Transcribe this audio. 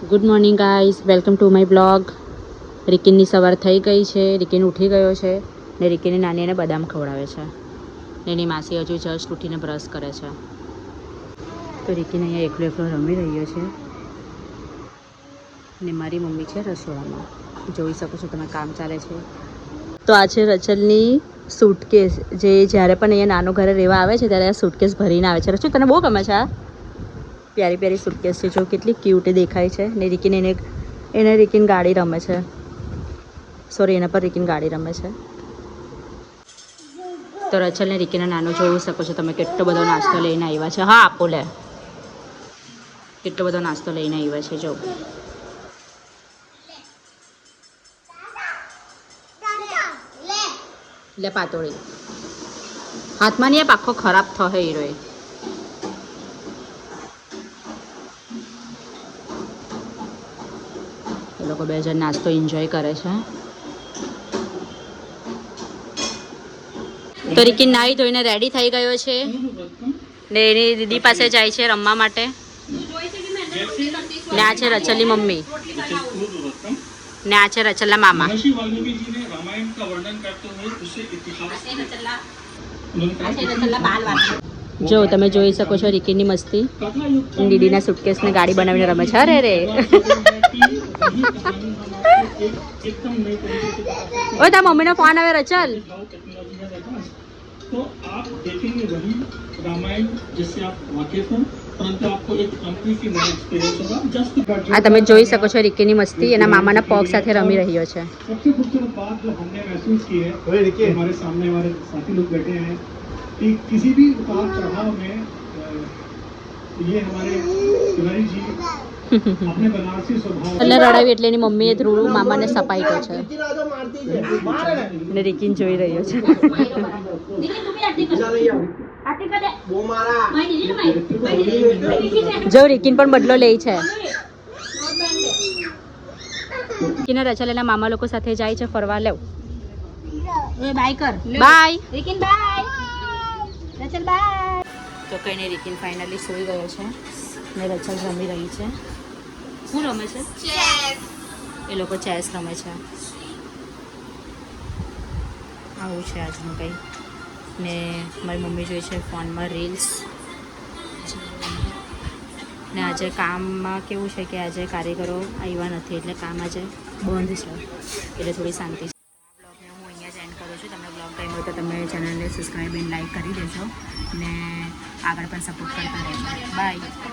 Good morning guys, welcome to my blog. રિકિનની સવાર થઈ ગઈ છે. રિકિન ઉઠી ગયો છે ને રિકિનની નાની એને બદામ ખવડાવે છે ને એની માસી હજુ જસ્ટ ઉઠીને બ્રશ કરે છે. તો રિકિન અહીંયા એકલો એકલો રમી રહ્યો છે ને મારી મમ્મી છે રસોડામાં. જોઈ શકો છો તમે, કામ ચાલે છે. તો આ છે રચલની સૂટકેસ, જે જ્યારે પણ અહીંયા નાનો ઘરે રહેવા આવે છે ત્યારે આ સૂટકેસ ભરીને આવે છે. રચલ, તને બહુ ગમે છે આ પ્યારી પ્યારી સૂટકેસ છે. જો કેટલી ક્યુટ દેખાય છે ને રિકિન એને રિકિન ગાડી રમે છે. સોરી, એના પર રિકિન ગાડી રમે છે. તો રચલ ને રિકિનના નાનો જોઈ શકો છો તમે, કેટલો બધો નાસ્તો લઈને આવ્યા છે. હા આપો, લે. કેટલો બધો નાસ્તો લઈને આવ્યા છે. જો લે પાતોળી હાથમાં નહીં, આખો ખરાબ થશે હીરોએ. એ લોકો બે જણ નાસ્તો એન્જોય કરે છે. તો રિકિન નાહી ધોઈને રેડી થઈ ગયો છે ને એની દીદી પાસે જાય છે રમવા માટે. ને આ છે રચલની મમ્મી ને આ છે રચલના મામા. જો તમે જોઈ શકો છો રિકિનની મસ્તી. દીદીના સુટકેસને ગાડી બનાવીને રમે છે. અરે રે ઓય, તારા મમ્મીનો ફોન આવે. રચલ, तो आप देखेंगे वही रामायण जिससे आप वाकिफ हैं, परंतु आपको एक कंपनी की नया एक्सपीरियंस होगा. जस्ट આ તમે જોઈ શકો છો રિકીની મસ્તી. એના મામાના પગ સાથે રમી રહ્યો છે. सबसे खूबसूरत बात जो हमने महसूस की है, हमारे सामने हमारे साथी लोग बैठे हैं, कि किसी भी उतार चढ़ाव में ये हमारे तिवारी जी अपने बनारसी स्वभाव એટલે રડાવી એટલે એની મમ્મીએ ધ્રુવ મામાને સપાઈ છે ને રિકિન જોઈ રહ્યો છે. જો રિકિન પણ બદલો લે છે. રિકિન રચલ એના મામા લોકો સાથે જાય છે ફરવા. લેવ એ બાય કર. Bye Rikin, bye Rachel, bye. તો કઈ નહીં, રિકિન ફાઇનલી સૂઈ ગયો છે ને રચલ રમી રહી છે. શું રમે છે? ચેસ. એ લોકો ચેસ રમે છે. આવું છે આજનું કંઈ. ને મારી મમ્મી જોઈ છે ફોનમાં રીલ્સ. ને આજે કામમાં કેવું છે કે આજે કારીગરો આવ્યા નથી એટલે કામ આજે બંધ છે, એટલે થોડી શાંતિ છે. બ્લોગને હું અહીંયા જ એન્ડ કરું છું. તમને બ્લોગ ગમ્યો હોય તો તમે ચેનલને સબસ્ક્રાઈબ એન્ડ લાઈક કરી દેજો ને આગળ પણ સપોર્ટ કરતા રહેજો. બાય.